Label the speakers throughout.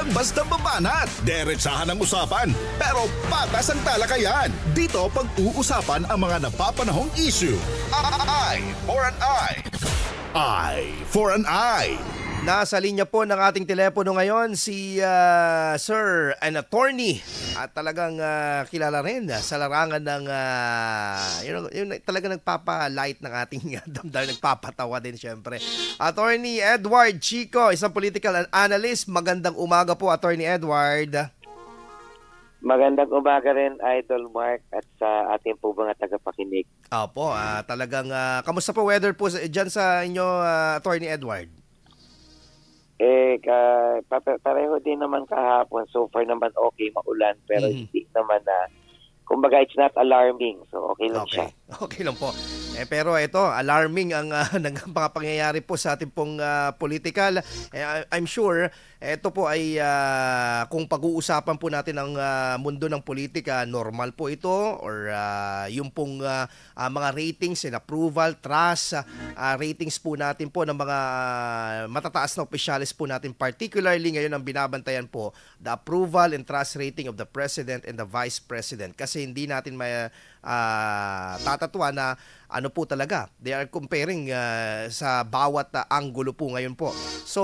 Speaker 1: lang basta babanat. Diretsahan ang usapan, pero patas ang talakayan. Dito pag-uusapan ang mga napapanahong issue. Eye for an eye. Eye for an eye.
Speaker 2: Nasa linya po ng ating telepono ngayon si Sir an attorney at talagang kilala rin sa larangan ng yun talagang nagpapalight ng ating damdamin, nagpapatawa din syempre. Attorney Edward Chico, isang political analyst. Magandang umaga po, Attorney Edward.
Speaker 3: Magandang umaga rin, Idol Mark, at sa ating po mga tagapakinig.
Speaker 2: Opo, talagang kamusta po weather po dyan sa inyo, Attorney Edward?
Speaker 3: Pareho din naman kahapon. So far naman okay, maulan, pero hindi naman kumbaga it's not alarming. So okay lang siya.
Speaker 2: Okay lang po. Pero ito, alarming ang mga pangyayari po sa ating pong political. I'm sure ito po ay kung pag-uusapan po natin ang mundo ng politika, normal po ito or yung pong mga ratings and approval, trust, ratings po natin po ng mga matataas na opisyalis po natin, particularly ngayon ang binabantayan po, the approval and trust rating of the President and the Vice President. Kasi hindi natin may tatatwa na ano po talaga. They are comparing sa bawat anggulo po ngayon po. So,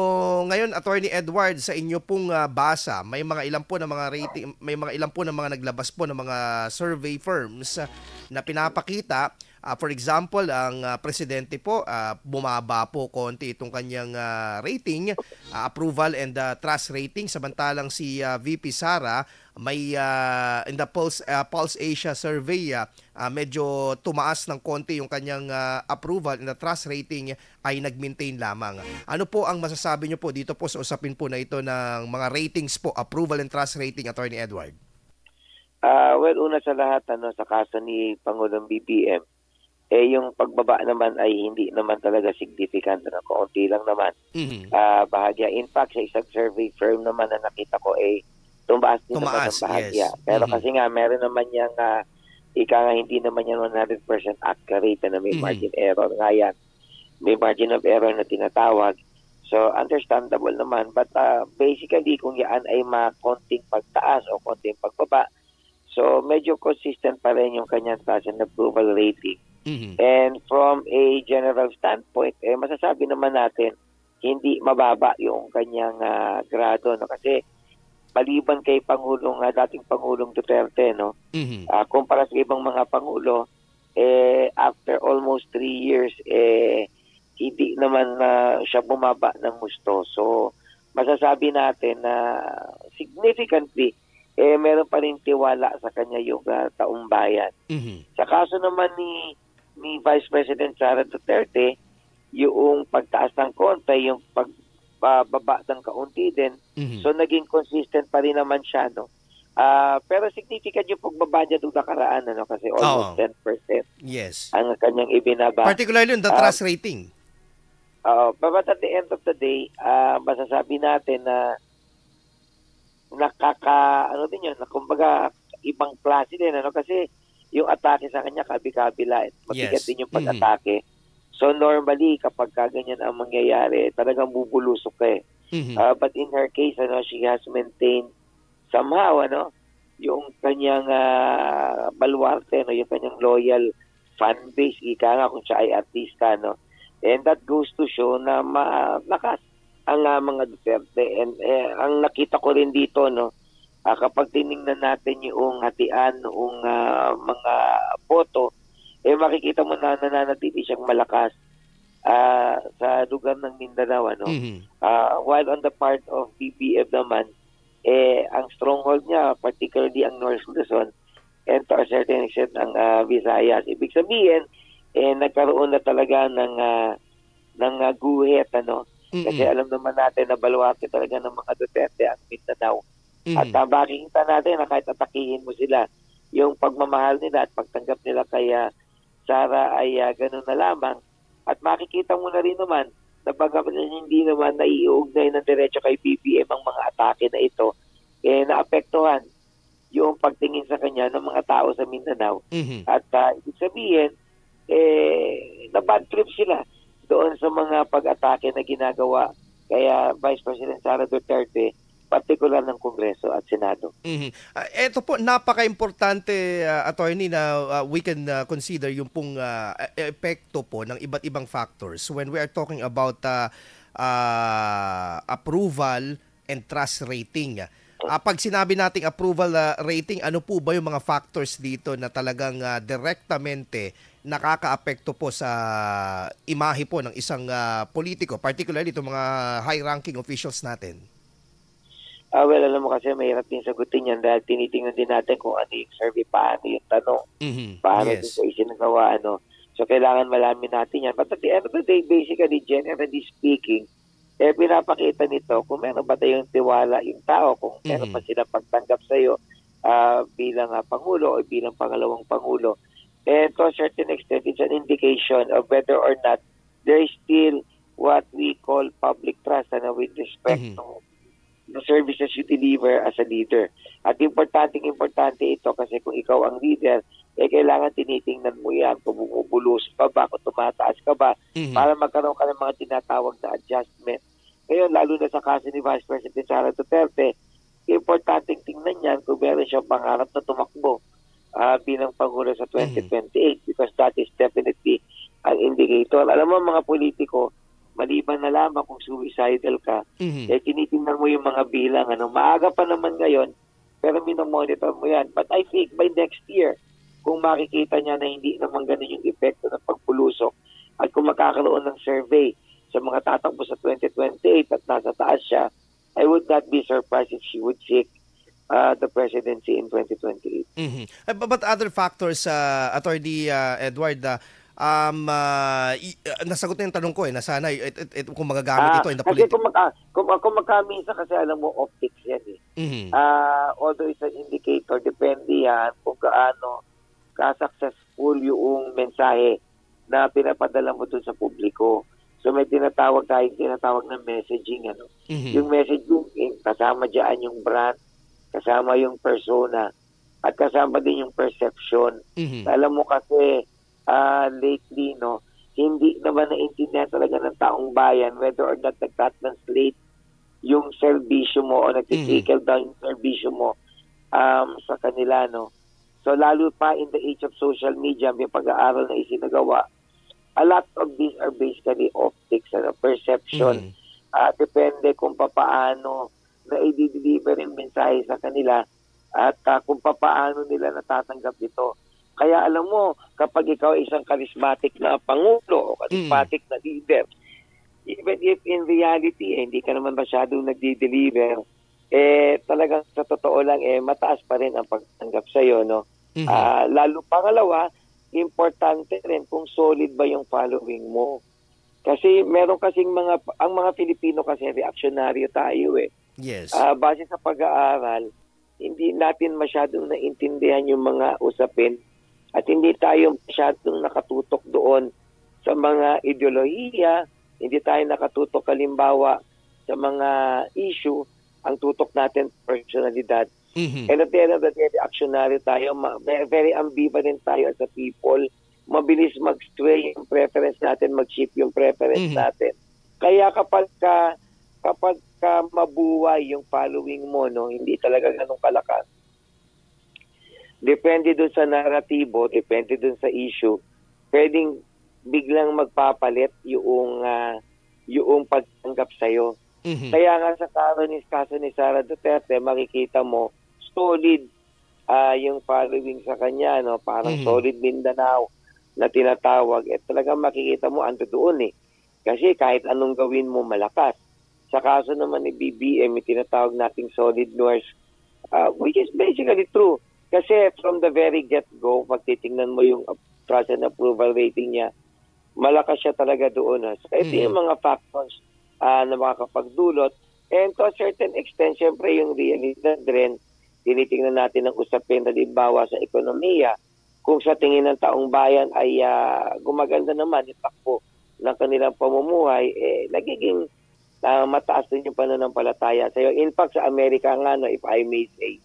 Speaker 2: ngayon Attorney Edward, sa inyo pong basa, may mga ilan po ng mga rating, may mga ilan po ng mga naglabas po ng mga survey firms na pinapakita, for example, ang presidente po bumaba po konti itong kanyang rating, approval and trust rating, samantalang si VP Sara may in the Pulse Asia survey medyo tumaas ng konti yung kanyang approval and the trust rating ay nag-maintain lamang. Ano po ang masasabi niyo po dito po sa usapin po na ito ng mga ratings po, approval and trust rating, Attorney Edward?
Speaker 3: Well, una sa lahat, sa kaso ni Pangulong BBM, yung pagbaba naman ay hindi naman talaga significant, kaunti lang naman. Bahagya. In fact, sa isang survey firm naman na nakita ko, tumaas din naman ang bahagya. Yes. Pero kasi nga, meron naman yung hindi naman yan 100% accurate na may margin error. Nga yan, may margin of error na tinatawag. So, understandable naman. But basically, kung yan ay konting pagtaas o konting pagbaba, so medyo consistent pa rin yung kanyang trust and approval rating. And from a general standpoint, masasabi naman natin, hindi mababa yung kanyang grado. No? Kasi, maliban kay dating Pangulong Duterte, kumpara sa ibang mga Pangulo, after almost 3 years, hindi naman siya bumaba ng gusto. So, masasabi natin na significantly, meron pa rin tiwala sa kanya yung taong bayan. Sa kaso naman ni Vice President Sara Duterte, yung pagtaas ng konti, yung pagbaba ng kaunti din, so naging consistent pa rin naman siya, no? Pero significant yung pagbaba niya doon nakaraan, kasi almost 10%.
Speaker 2: Yes.
Speaker 3: Ang kanyang ibinaba.
Speaker 2: Particularly yung the trust rating.
Speaker 3: But at the end of the day, masasabi natin na kumbaga ibang klase din, kasi yung atake sa kanya kabi-kabila. Mabigat din yung pag-atake. So normally, kapag ganyan ang mangyayari, talagang bubulusok ka . But in her case, she has maintained somehow, yung kanyang baluarte, yung kanyang loyal fan base, ika nga kung siya ay artista, And that goes to show na malakas ang mga Duterte. And ang nakita ko rin dito, kapag tinignan natin yung hatian noong mga boto, makikita mo na nananatili siyang malakas sa lugar ng Mindanao. While on the part of BBM naman, ang stronghold niya, particularly ang North Luzon, and to a certain extent ang Visayas. Ibig sabihin, nagkaroon na talaga ng guhit, Kasi alam naman natin na baluarte talaga ng mga Duterte ang Mindanao. At makikita natin na kahit atakihin mo sila, yung pagmamahal nila at pagtanggap nila kaya Sara ay ganun na lamang. At makikita mo na rin naman na bagamat hindi naman naiugnay ng diretso kay BBM ang mga atake na ito, naapektuhan yung pagtingin sa kanya ng mga tao sa Mindanao. At ibig sabihin, na bad trip sila doon sa mga pag-atake na ginagawa kaya Vice President Sara Duterte partikular ng Kongreso at Senado.
Speaker 2: Ito po, napaka-importante, attorney, na we can consider yung pong epekto po ng iba't ibang factors when we are talking about approval and trust rating. Pag sinabi nating approval rating, ano po ba yung mga factors dito na talagang direktamente nakakaapekto po sa imahe po ng isang politiko, particularly itong mga high-ranking officials natin?
Speaker 3: Well, alam mo kasi mahirap din sagutin yan dahil tinitingnan din natin kung ano yung survey, paano yung tanong, paano din sa isinagawa, So, kailangan malamin natin yan. But at the end of the day, basically, generally speaking, pinapakita nito kung meron ba tayong tiwala yung tao, kung meron pa sila pagtanggap sa'yo bilang Pangulo o bilang pangalawang Pangulo. And to a certain extent, it's an indication of whether or not there is still what we call public trust with respect to the services you deliver as a leader. At importante ito kasi kung ikaw ang leader, kailangan tinitingnan mo yan kung bumubulos ka ba, kung tumataas ka ba, para magkaroon ka ng mga tinatawag na adjustment. Ngayon, lalo na sa kaso ni Vice President Sara Duterte, importanteng tingnan yan kung meron siyang pangarap na tumakbo bilang Pangulo sa 2028 because that is definitely an indicator. Alam mo, mga politiko, maliban na lamang kung suicidal ka, tinitingnan mo yung mga bilang. Maaga pa naman ngayon, pero minomonitor mo yan. But I think by next year, kung makikita niya na hindi naman ganun yung epekto ng pagpulusok at kung makakaroon ng survey sa mga tatakbo sa 2028 at nasa taas siya, I would not be surprised if she would seek the presidency in 2028.
Speaker 2: But other factors, Attorney Edward, nasagot na yung tanong ko na sana kung magagamit ito in the
Speaker 3: kasi kung magkamisa kasi alam mo optics yan although it's an indicator, depende yan kung gaano ka-successful yung mensahe na pinapadala mo dun sa publiko. So may tinatawag na messaging yung messaging kasama dyan yung brand, kasama yung persona at kasama din yung perception. Alam mo kasi lately, hindi naman naintindihan talaga ng taong bayan whether or not nagtatranslate yung serbisyo mo o nagtitikil down yung serbisyo mo sa kanila, So, lalo pa in the age of social media, may pag-aaral na isinagawa, a lot of these are basically optics, perception. Depende kung papaano na i-deliver yung mensahe sa kanila at kung papaano nila natatanggap ito. Kaya alam mo, kapag ikaw isang charismatic na pangulo o charismatic na leader, even if in reality, hindi ka naman masyadong nagdi-deliver, talagang sa totoo lang, mataas pa rin ang pagtanggap sa'yo, lalo pangalawa, importante rin kung solid ba yung following mo. Kasi meron kasing ang mga Pilipino kasi reactionaryo tayo
Speaker 2: Yes.
Speaker 3: Base sa pag-aaral, hindi natin masyadong naintindihan yung mga usapin at hindi tayo masyadong nakatutok doon sa mga ideolohiya, hindi tayo nakatutok halimbawa sa mga issue, ang tutok natin personalidad. And at the end of the day, reactionary tayo, very ambivalent tayo as a people, mabilis mag-stray yung preference natin, mag-shift yung preference natin. Kaya kapag mabuhay yung following mo, hindi talaga ganun kalakas. Depende dun sa naratibo, depende dun sa issue, pwedeng biglang magpapalit yung pagtanggap sa'yo. Kaya nga sa kaso ni Sara Duterte, makikita mo, solid yung following sa kanya, parang solid Mindanao na tinatawag. Talagang makikita mo, ando doon Kasi kahit anong gawin mo, malakas. Sa kaso naman ni BBM, tinatawag nating solid North, which is basically true. Kasi from the very get-go, pag titingnan mo yung trust and approval rating niya, malakas siya talaga doon. So ito yung mga factors na makakapagdulot. And to a certain extent, syempre yung realidad rin, tinitingnan natin ang usapin na halimbawa sa ekonomiya. Kung sa tingin ng taong bayan ay gumaganda naman yung takbo ng kanilang pamumuhay, nagiging mataas din yung pananampalataya sa'yo. In fact, sa Amerika nga, if I may say,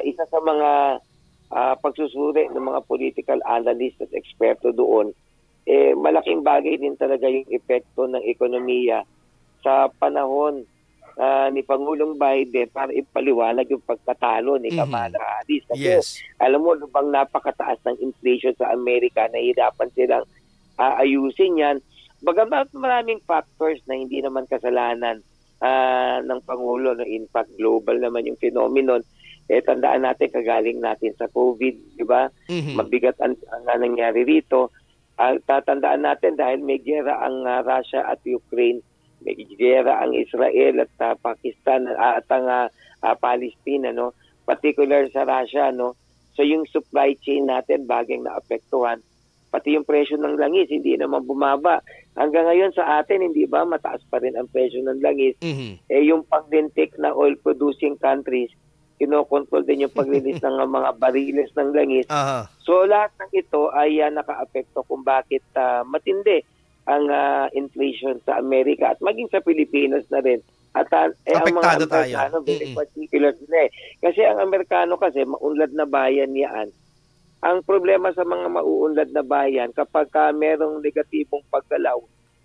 Speaker 3: isa sa mga pagsusuri ng mga political analysts at eksperto doon, malaking bagay din talaga yung epekto ng ekonomiya sa panahon ni Pangulong Biden para ipaliwanag yung pagkatalo ni Kamala Harris. Kasi alam mo, lubang napakataas ng inflation sa Amerika, nahihirapan silang ayusin yan. Bagamat maraming factors na hindi naman kasalanan ng Pangulo. No? In fact, global naman yung phenomenon. Tandaan natin, kagaling natin sa COVID, di ba? Mabigat ang nangyari rito. Tatandaan natin dahil may giyera ang Russia at Ukraine, may giyera ang Israel at Pakistan at ang Palestine, no? Particular sa Russia, no? So yung supply chain natin baging naapektuhan. Pati yung presyo ng langis hindi naman bumaba. Hanggang ngayon sa atin, hindi ba mataas pa rin ang presyo ng langis? Yung paglintik na oil producing countries, kinokontrol din yung paglilis ng mga bariles ng langis. So lahat ng ito ay nakaapekto kung bakit matindi ang inflation sa Amerika at maging sa Pilipinas na rin. At
Speaker 2: apektado
Speaker 3: ang mga Amerikano, very particular din Kasi ang Amerikano kasi, maunlad na bayan yan. Ang problema sa mga mauunlad na bayan, kapag merong negatibong paggalaw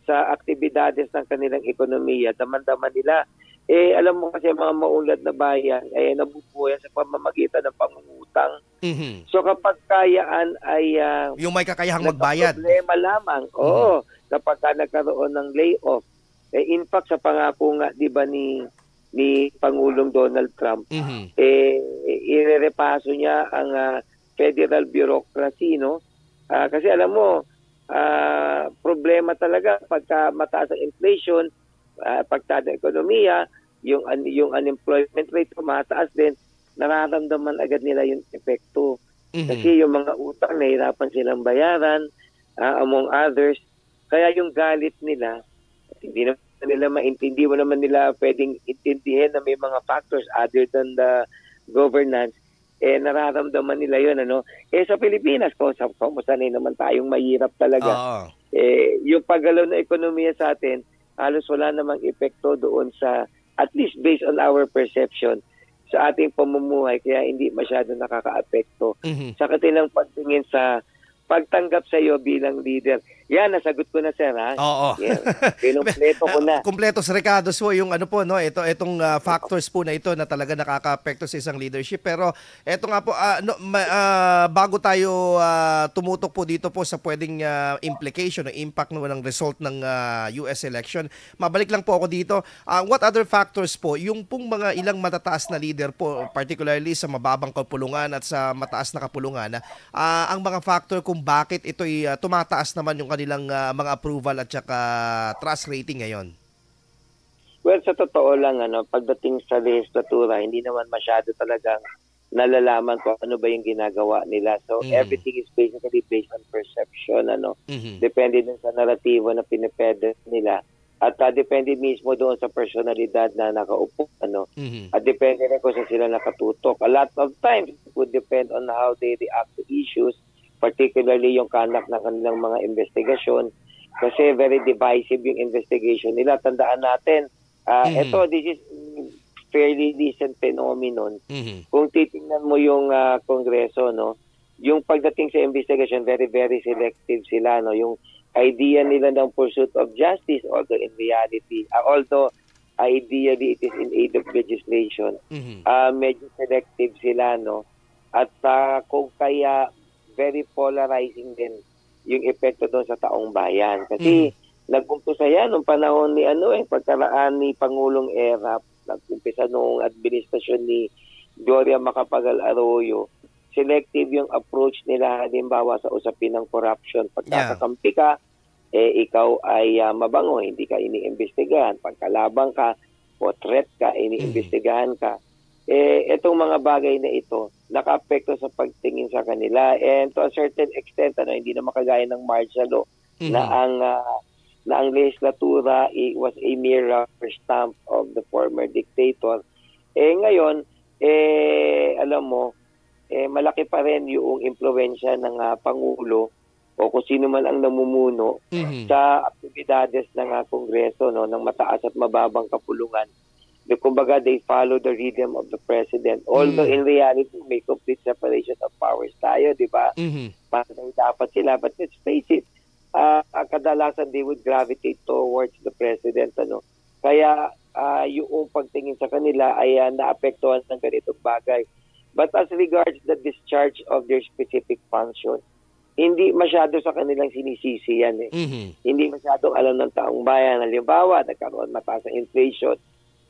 Speaker 3: sa aktibidades ng kanilang ekonomiya, daman-daman nila, alam mo kasi mga maunlad na bayan, nabubuhay sa pamamagitan ng pangungutang. So kapag kayaan ay
Speaker 2: yung may kakayahang magbayad.
Speaker 3: Problema lamang. Oo. Kapag nagkaroon ng layoff. In fact, sa pangako nga, di ba, ni Pangulong Donald Trump, irerepaso niya ang federal bureaucracy, no? Kasi alam mo, problema talaga pagka mataas ang inflation, pagtaas ng ekonomiya, yung unemployment rate tumataas din, nararamdaman agad nila yung epekto. Kasi yung mga utang, nahirapan silang bayaran, among others. Kaya yung galit nila, hindi naman nila maintindi, wala naman nila pwedeng intindihin na may mga factors other than the governance, nararamdaman nila yun, ano? Sa Pilipinas, sanay naman tayong mahirap talaga. Yung paggalaw na ekonomiya sa atin, halos wala namang epekto doon sa, at least based on our perception, sa ating pamumuhay, kaya hindi masyado nakaka-apekto sa kanilang pagtingin sa pagtanggap sa iyo bilang leader. Yan, nasagot ko na, sir, ha?
Speaker 2: Oo.
Speaker 3: Yeah, kinumpleto ko na.
Speaker 2: Kumpletos Ricardos po yung ano po, no, itong factors po na ito na talaga nakaka-apekto sa isang leadership. Pero eto nga po, bago tayo tumutok po dito po sa pwedeng implication o impact ng result ng US election, mabalik lang po ako dito. What other factors po, yung pong mga ilang matataas na leader po, particularly sa mababang kapulungan at sa mataas na kapulungan, ang mga factor kung bakit ito'y tumataas naman yung kanilang mga approval at saka trust rating ngayon?
Speaker 3: Well, sa totoo lang, pagdating sa legislatura, hindi naman masyado talagang nalalaman kung ano ba yung ginagawa nila. So, everything is basically based on perception, Depende din sa naratibo na pinipede nila. At depende mismo doon sa personalidad na nakaupo, At depende rin kung saan sila nakatutok. A lot of times, it would depend on how they react to issues, particularly yung kanak ng kanilang mga investigasyon, kasi very divisive yung investigation nila. Tandaan natin, this is fairly recent phenomenon. Kung titingnan mo yung Kongreso, yung pagdating sa investigation, very, very selective sila. Yung idea nila ng pursuit of justice, although in reality, ideally it is in aid of legislation, medyo selective sila. At kung kaya, very polarizing din yung epekto doon sa taong bayan. Kasi nag-umpisa yan nung panahon ni pagkaraan ni Pangulong Erap, nag-umpisa nung administrasyon ni Gloria Macapagal Arroyo. Selective yung approach nila, halimbawa sa usapin ng corruption. Pagkakakampi ka, ikaw ay mabango, hindi ka iniimbestigahan. Pagkalabang ka o threat ka, iniimbestigahan ka. Itong mga bagay na ito, naka-apekto sa pagtingin sa kanila. And to a certain extent, hindi na makagaya ng martial law na ang legislatura was a mere rubber stamp of the former dictator. Ngayon, alam mo, malaki pa rin yung impluwensya ng Pangulo o kung sino man ang namumuno sa aktibidades ng Kongreso, ng mataas at mababang kapulungan. Kumbaga, they follow the rhythm of the president. Although in reality, may complete separation of powers tayo, di ba? Parang dapat sila. But let's face it, kadalasan they would gravitate towards the president. Kaya yung pagtingin sa kanila ay naapektuhan ng ganitong bagay. But as regards the discharge of their specific function, hindi masyado sa kanilang sinisisi yan eh. Hindi masyadong alam ng taong bayan. Halimbawa, nagkaroon mataas ang inflation,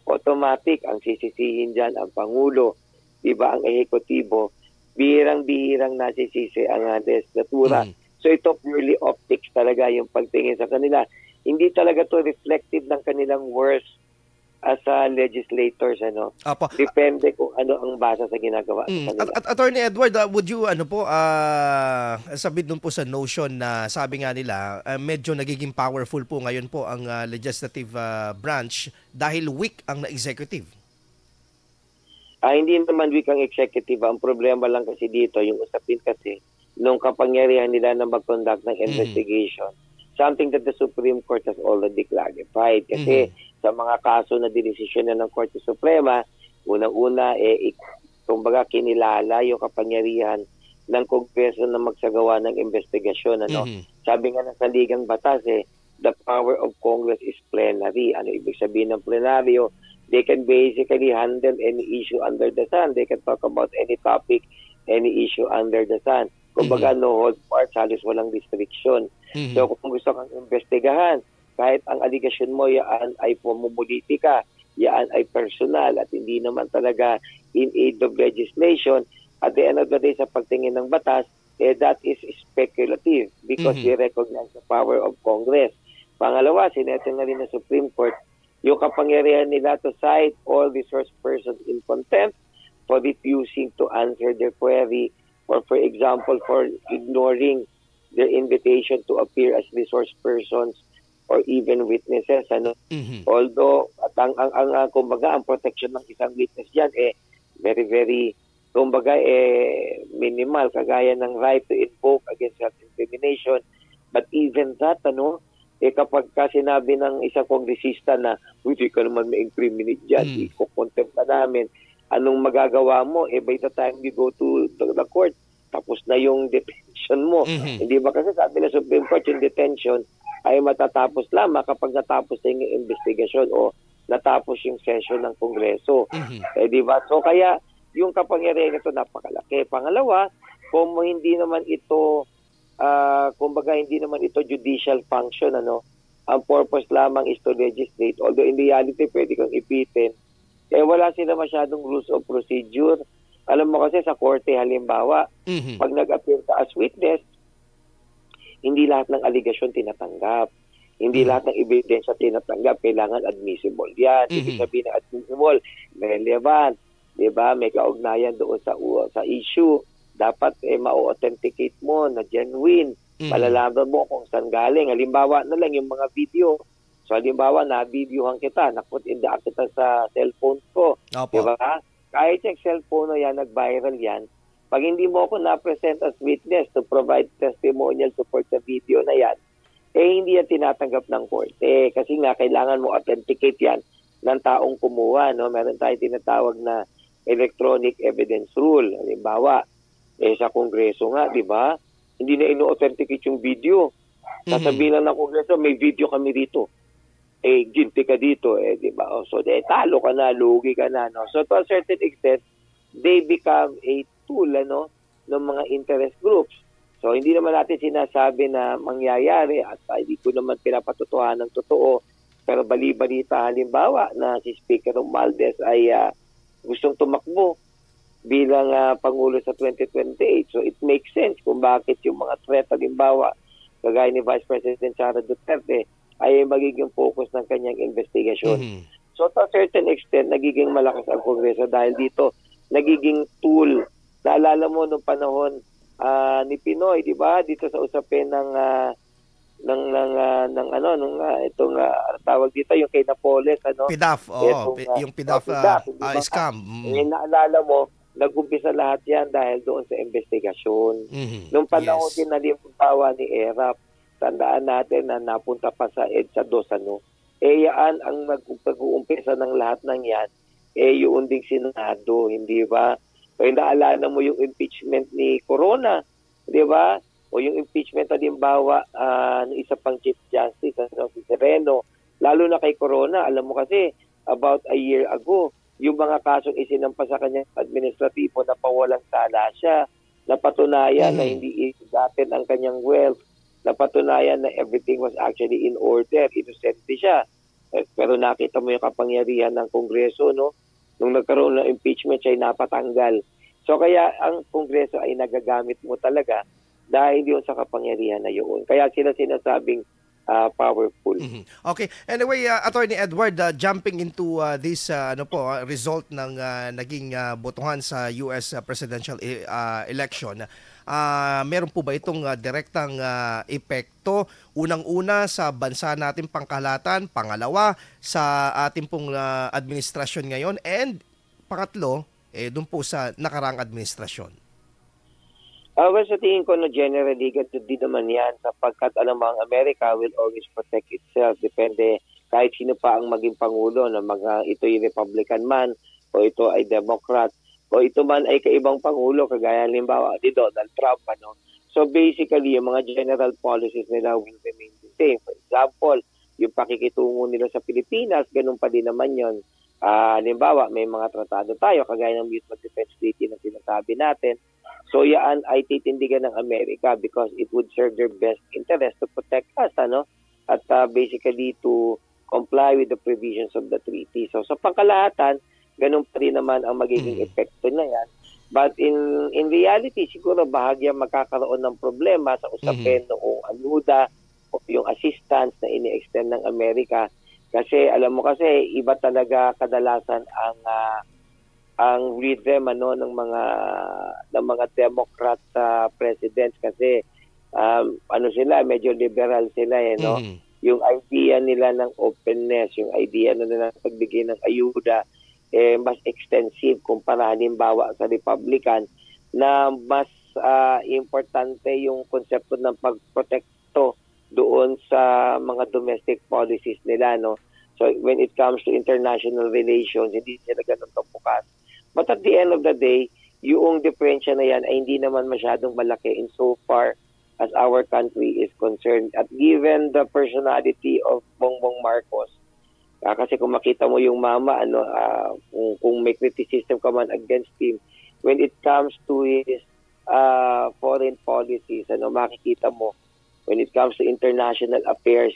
Speaker 3: automatic ang sisisihin dyan ang Pangulo, diba, ang ehekutibo, bihirang-bihirang nasisisi ang legislatura. So ito purely optics talaga yung pagtingin sa kanila. Hindi talaga to reflective ng kanilang worth as legislators, ano.
Speaker 2: Apo.
Speaker 3: Depende kung ano ang basa sa ginagawa sa kanila.
Speaker 2: At Attorney Edward, would you sabi dun po sa notion na sabi nga nila medyo nagiging powerful po ngayon po ang legislative branch dahil weak ang executive?
Speaker 3: Hindi naman weak ang executive. Ang problema lang kasi dito, yung usapin kasi nung kapangyarihan nila na mag-conduct ng investigation, something that the Supreme Court has already clarified. Kasi sa mga kaso na dinesisyon na ng Korte Suprema, unang-una, kumbaga kinilala yung kapangyarihan ng Kongreso na magsagawa ng investigasyon. Ano? Sabi nga ng saligang batas, the power of Congress is plenary. Ano ibig sabihin ng plenaryo? They can basically handle any issue under the sun. They can talk about any topic, any issue under the sun. Kumbaga, no hold parts, halos walang restriction. So kung gusto kang investigahan, kahit ang aligasyon mo yaan ay pamumulitika, yaan ay personal at hindi naman talaga in aid of legislation, at the end of the day sa pagtingin ng batas, that is speculative because we recognize the power of Congress. Pangalawa, sineto na rin ng Supreme Court yung kapangyarihan nila to cite all resource persons in contempt for refusing to answer their query or for example for ignoring their invitation to appear as resource persons or even witnesses, ano. Although kumbaga ang protection ng isang witness diyan very kumbaga minimal, kagaya ng right to invoke against self-incrimination, but even that, ano, kapag sinabi ng isang kongresista na hindi ka naman ma-incriminate diyan, iko-contempt ka namin, anong magagawa mo? By the time you go to the court, tapos na yung detention mo. Hindi ba kasi sabi ng Supreme Court, yung detention ay matatapos lamang kapag natapos na yung investigasyon o natapos yung session ng Kongreso. Di ba? So kaya yung kapangyarihan nito napakalaki. Pangalawa, kung hindi naman ito kumbaga hindi naman ito judicial function, ano, ang purpose lamang is to legislate, although in reality pwede kang ipitin, wala sila masyadong rules of procedure. Alam mo kasi sa korte, halimbawa, pag nag-appear ka as witness, hindi lahat ng allegation tinatanggap. Hindi lahat ng ebidensya tinatanggap. Kailangan admissible yan. Ibig sabihin ng admissible, relevant. Diba? May kaugnayan doon sa issue. Dapat ma-authenticate mo na genuine. Malalaman mo kung saan galing. Halimbawa na lang yung mga video. So halimbawa, na-videohan kita, na-put in the kita sa cellphone ko. Diba? Kahit yung cellphone na yan, nag-viral yan, pag hindi mo ako na-present as witness to provide testimonial support sa video na yan, hindi yan tinatanggap ng korte. Kasi nga, kailangan mo authenticate yan ng taong kumuha. No? Meron tayong tinatawag na electronic evidence rule. Halimbawa, sa Kongreso nga, di ba? Hindi na ino-authenticate yung video. Sasabihin lang ng Kongreso, may video kami dito. Ginti ka dito, di ba? So, talo ka na, lugi ka na. No? So, to a certain extent, they become a tool, ano, ng mga interest groups. So, hindi naman natin sinasabi na mangyayari at hindi ko naman pinapatutuhan ng totoo. Pero bali-balita, halimbawa, na si Speaker Romualdez ay gustong tumakbo bilang Pangulo sa 2028. So, it makes sense kung bakit yung mga threat, halimbawa, kagaya ni Vice President Sara Duterte, ay magiging focus ng kanyang investigasyon. So, to a certain extent, nagiging malakas ang Kongreso dahil dito, nagiging tool. Naalala mo nung panahon ni Pinoy, di ba? Dito sa usapin ng itong tawag dito, yung kay Napoles, ano?
Speaker 2: PDAF, yung PDAF scam.
Speaker 3: Naalala mo, nag-umpisa lahat yan dahil doon sa investigasyon. Nung panahon din na limbawa ni ERAP, tandaan natin na napunta pa sa EDSA 2, ano? Yan ang nag-uumpisa ng lahat ng yan, yung ding Senado, hindi ba? Kaya naalala mo yung impeachment ni Corona, di ba? O yung impeachment halimbawa ng isa pang Chief Justice, si Sereno, lalo na kay Corona, alam mo kasi, about a year ago. Yung mga kasong isinampa sa kanya administratibo na pawalang sala siya, napatunayan na hindi igatin ang kanyang wealth, napatunayan na everything was actually in order, inosente siya. Pero nakita mo yung kapangyarihan ng Kongreso, no? Nung nagkaroon ng impeachment, siya ay napatanggal. So kaya ang Kongreso ay nagagamit mo talaga dahil yun sa kapangyarihan na yun. Kaya sila sinasabing powerful.
Speaker 2: Okay. Anyway, Attorney Edward, jumping into this result ng naging botohan sa US presidential election, meron po ba itong direktang epekto? Unang-una sa bansa natin pangkalahatan, pangalawa sa ating pong administrasyon ngayon, and pangatlo, doon po sa nakaraang administrasyon?
Speaker 3: Well, sa tingin ko, generally, ganito din naman yan sapagkat alam mo, ang Amerika will always protect itself. Depende kahit sino pa ang maging Pangulo, na ito'y Republican man o ito ay Democrat o ito man ay kaibang Pangulo, kagaya halimbawa ni Donald Trump. So basically, yung mga general policies nila will remain the same. For example, yung pakikitungo nila sa Pilipinas, ganun pa din naman yun. Halimbawa, may mga tratado tayo, kagaya ng Mutual Defense Treaty na sinasabi natin. So yan ay titindigan ng Amerika because it would serve their best interest to protect us, at basically to comply with the provisions of the treaty. So sa pangkalahatan, ganun pa rin naman ang magiging epekto na yan. But in reality, siguro bahagya magkakaroon ng problema sa usapin noong ayuda o yung assistance na ini-extend ng Amerika. Kasi alam mo kasi, iba talaga kadalasan ang rhythm ng mga Democrat presidents kasi sila medyo liberal sila no. Yung idea nila ng openness, yung idea nila ng pagbigay ng ayuda mas extensive kumpara halimbawa sa Republican na mas importante yung konsepto ng pagprotekto doon sa mga domestic policies nila, no. So when it comes to international relations, hindi sila ganun kabukas. But at the end of the day, yung diferensya na yan ay hindi naman masyadong malaki in so far as our country is concerned. At given the personality of Bongbong Marcos, kasi kung makita mo yung mama, kung may criticism ka man against him, when it comes to his foreign policies, makikita mo, when it comes to international affairs,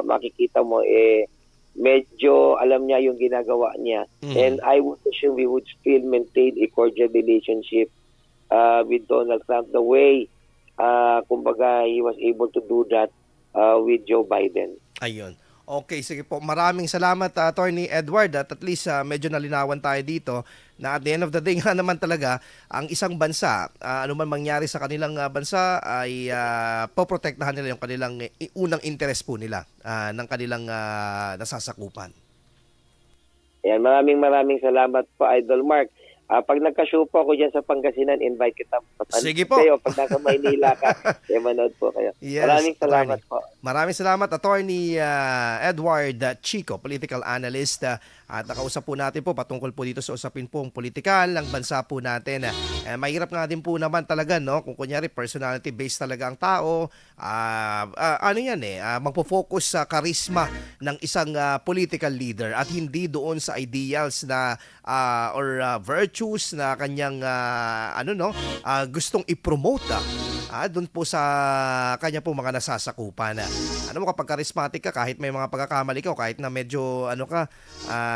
Speaker 3: makikita mo, medyo alam niya yung ginagawa niya. And I would assume we would still maintain a cordial relationship with Donald Trump the way kumbaga he was able to do that with Joe Biden.
Speaker 2: Ayun. Okay, sige po. Maraming salamat, Attorney Edward. At least medyo nalinawan tayo dito na at the end of the day nga naman talaga, ang isang bansa, ano man mangyari sa kanilang bansa, ay poprotektahan nila yung kanilang unang interest po nila ng kanilang nasasakupan.
Speaker 3: Ayan, maraming salamat po, Idol Mark. Pag nagka-show po ako dyan sa Pangasinan, invite kita.
Speaker 2: Sige po.
Speaker 3: Kayo, pag nasa Maynila ka, manood po kayo.
Speaker 2: Yes,
Speaker 3: maraming salamat po.
Speaker 2: Maraming salamat, Attorney Edward Chico, political analyst. At nakausap po natin po patungkol po dito sa usapin pong politikal ng bansa po natin. Mahirap nga din po naman talaga, no? Kung kunyari personality-based talaga ang tao, magpo-focus sa charisma ng isang political leader at hindi doon sa ideals na or virtues na kanyang gustong i-promote doon po sa kanya po mga nasasakupan. Ano mo, kapag charismatic ka, kahit may mga pagkakamali ka o kahit na medyo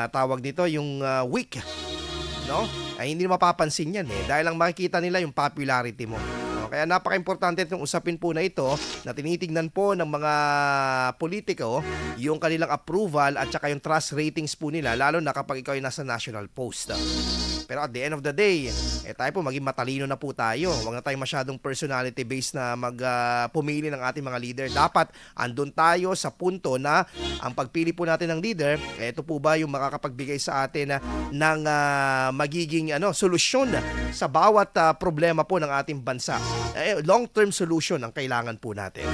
Speaker 2: tawag dito yung weak, no? Ay hindi mapapansin yan dahil lang makikita nila yung popularity mo. Kaya napaka-importante itong usapin po na ito na tinitingnan po ng mga politiko yung kanilang approval at saka yung trust ratings po nila, lalo na kapag ikaw ay nasa national post. Pero at the end of the day, tayo po maging matalino na po tayo. Huwag na tayong masyadong personality-based na pumili ng ating mga leader. Dapat andun tayo sa punto na ang pagpili po natin ng leader, ito po ba yung makakapagbigay sa atin ng magiging solusyon sa bawat problema po ng ating bansa. Long-term solution ang kailangan po natin.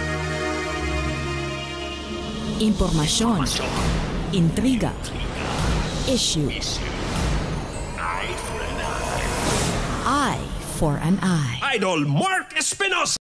Speaker 4: Impormasyon, intriga, issue. Eye for an eye.
Speaker 1: Idol Mark Espinosa.